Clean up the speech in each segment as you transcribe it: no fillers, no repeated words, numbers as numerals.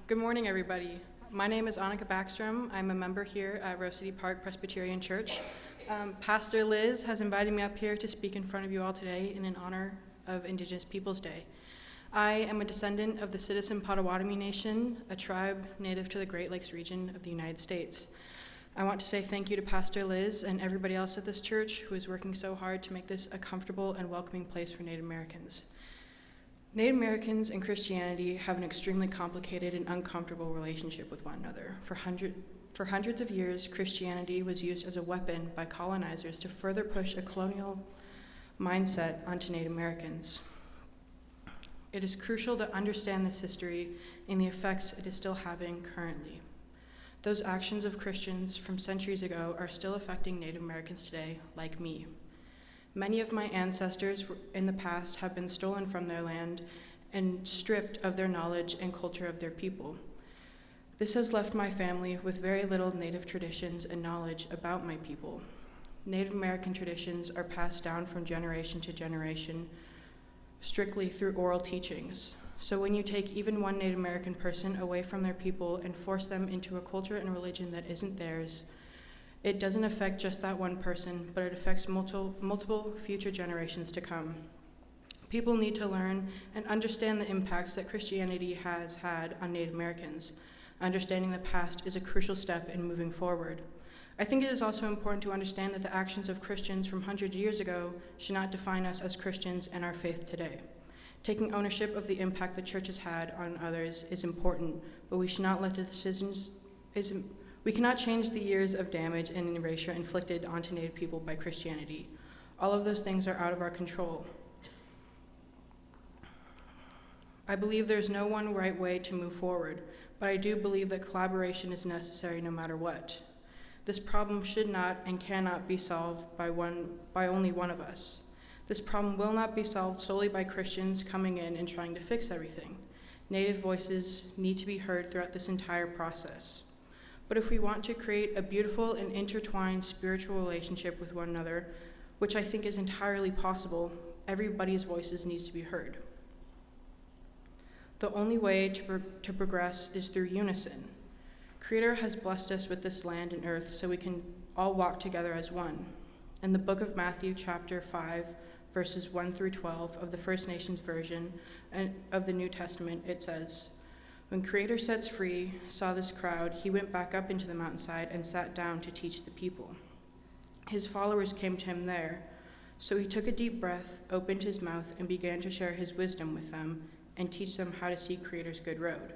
Good morning, everybody. My name is Annika Backstrom. I'm a member here at Rose City Park Presbyterian Church. Pastor Liz has invited me up here to speak in front of you all today in honor of Indigenous Peoples Day. I am a descendant of the Citizen Potawatomi Nation, a tribe native to the Great Lakes region of the United States. I want to say thank you to Pastor Liz and everybody else at this church who is working so hard to make this a comfortable and welcoming place for Native Americans. Native Americans and Christianity have an extremely complicated and uncomfortable relationship with one another. For hundreds of years, Christianity was used as a weapon by colonizers to further push a colonial mindset onto Native Americans. It is crucial to understand this history and the effects it is still having currently. Those actions of Christians from centuries ago are still affecting Native Americans today, like me. Many of my ancestors in the past have been stolen from their land and stripped of their knowledge and culture of their people. This has left my family with very little Native traditions and knowledge about my people. Native American traditions are passed down from generation to generation strictly through oral teachings. So when you take even one Native American person away from their people and force them into a culture and religion that isn't theirs, it doesn't affect just that one person, but it affects multiple future generations to come. People need to learn and understand the impacts that Christianity has had on Native Americans. Understanding the past is a crucial step in moving forward. I think it is also important to understand that the actions of Christians from hundreds of years ago should not define us as Christians and our faith today. Taking ownership of the impact the church has had on others is important, but we should not let the decisions We cannot change the years of damage and erasure inflicted onto Native people by Christianity. All of those things are out of our control. I believe there's no one right way to move forward, but I do believe that collaboration is necessary no matter what. This problem should not and cannot be solved by only one of us. This problem will not be solved solely by Christians coming in and trying to fix everything. Native voices need to be heard throughout this entire process. But if we want to create a beautiful and intertwined spiritual relationship with one another, which I think is entirely possible, everybody's voices need to be heard. The only way to progress is through unison. Creator has blessed us with this land and earth so we can all walk together as one. In the book of Matthew, chapter 5, verses 1 through 12 of the First Nations version of the New Testament, it says, "When Creator sets free saw this crowd, he went back up into the mountainside and sat down to teach the people. His followers came to him there, so he took a deep breath, opened his mouth, and began to share his wisdom with them and teach them how to see Creator's good road.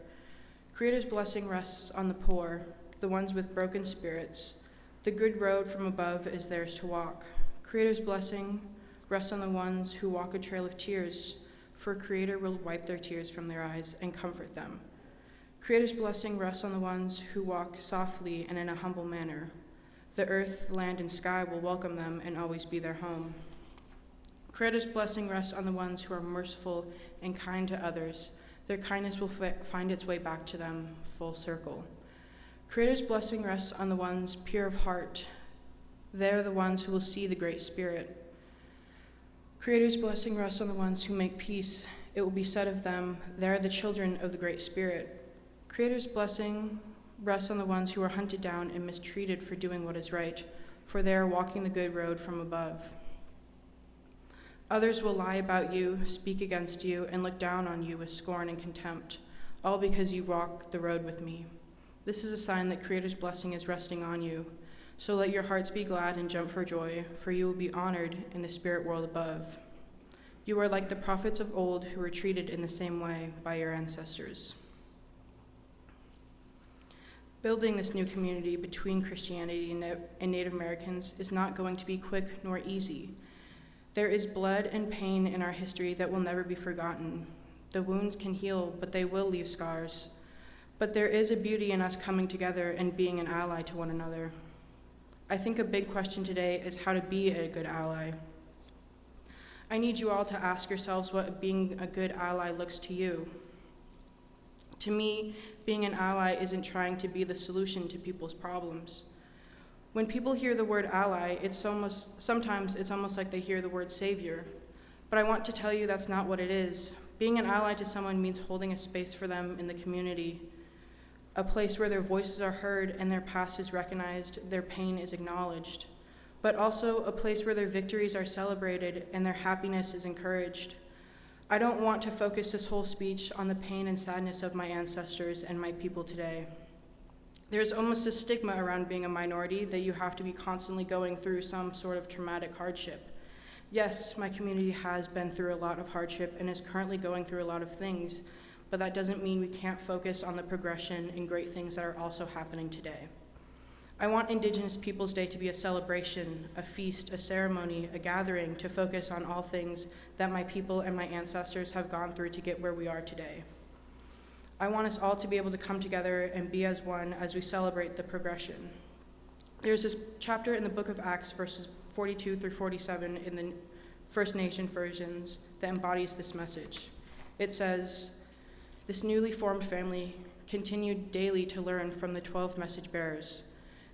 Creator's blessing rests on the poor, the ones with broken spirits. The good road from above is theirs to walk. Creator's blessing rests on the ones who walk a trail of tears, for Creator will wipe their tears from their eyes and comfort them. Creator's blessing rests on the ones who walk softly and in a humble manner. The earth, land, and sky will welcome them and always be their home. Creator's blessing rests on the ones who are merciful and kind to others. Their kindness will find its way back to them full circle. Creator's blessing rests on the ones pure of heart. They're the ones who will see the Great Spirit. Creator's blessing rests on the ones who make peace. It will be said of them, they're the children of the Great Spirit. Creator's blessing rests on the ones who are hunted down and mistreated for doing what is right, for they are walking the good road from above. Others will lie about you, speak against you, and look down on you with scorn and contempt, all because you walk the road with me. This is a sign that Creator's blessing is resting on you. So let your hearts be glad and jump for joy, for you will be honored in the spirit world above. You are like the prophets of old who were treated in the same way by your ancestors." Building this new community between Christianity and Native Americans is not going to be quick nor easy. There is blood and pain in our history that will never be forgotten. The wounds can heal, but they will leave scars. But there is a beauty in us coming together and being an ally to one another. I think a big question today is how to be a good ally. I need you all to ask yourselves what being a good ally looks to you. To me, being an ally isn't trying to be the solution to people's problems. When people hear the word ally, sometimes it's almost like they hear the word savior. But I want to tell you that's not what it is. Being an ally to someone means holding a space for them in the community, a place where their voices are heard and their past is recognized, their pain is acknowledged, but also a place where their victories are celebrated and their happiness is encouraged. I don't want to focus this whole speech on the pain and sadness of my ancestors and my people today. There's almost a stigma around being a minority that you have to be constantly going through some sort of traumatic hardship. Yes, my community has been through a lot of hardship and is currently going through a lot of things, but that doesn't mean we can't focus on the progression and great things that are also happening today. I want Indigenous Peoples Day to be a celebration, a feast, a ceremony, a gathering to focus on all things that my people and my ancestors have gone through to get where we are today. I want us all to be able to come together and be as one as we celebrate the progression. There's this chapter in the book of Acts, verses 42 through 47 in the First Nation versions that embodies this message. It says, "This newly formed family continued daily to learn from the 12 message bearers.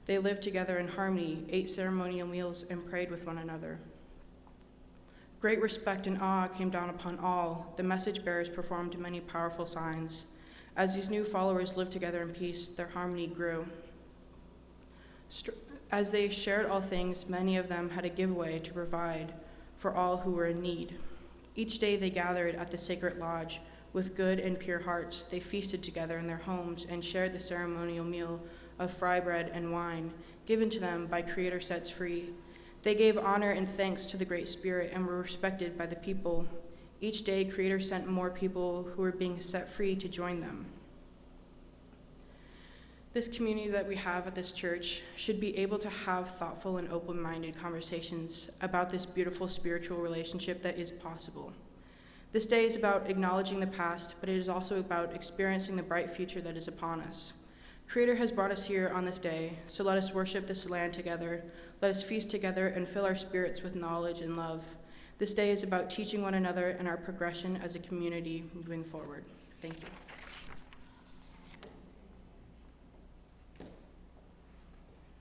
They lived together in harmony, ate ceremonial meals, and prayed with one another. Great respect and awe came down upon all. The message bearers performed many powerful signs. As these new followers lived together in peace, their harmony grew. As they shared all things, many of them had a giveaway to provide for all who were in need. Each day they gathered at the sacred lodge with good and pure hearts. They feasted together in their homes and shared the ceremonial meal of fry bread and wine given to them by Creator Sets Free. They gave honor and thanks to the Great Spirit and were respected by the people. Each day, Creator sent more people who were being set free to join them." This community that we have at this church should be able to have thoughtful and open-minded conversations about this beautiful spiritual relationship that is possible. This day is about acknowledging the past, but it is also about experiencing the bright future that is upon us. Creator has brought us here on this day, so let us worship this land together. Let us feast together and fill our spirits with knowledge and love. This day is about teaching one another and our progression as a community moving forward. Thank you.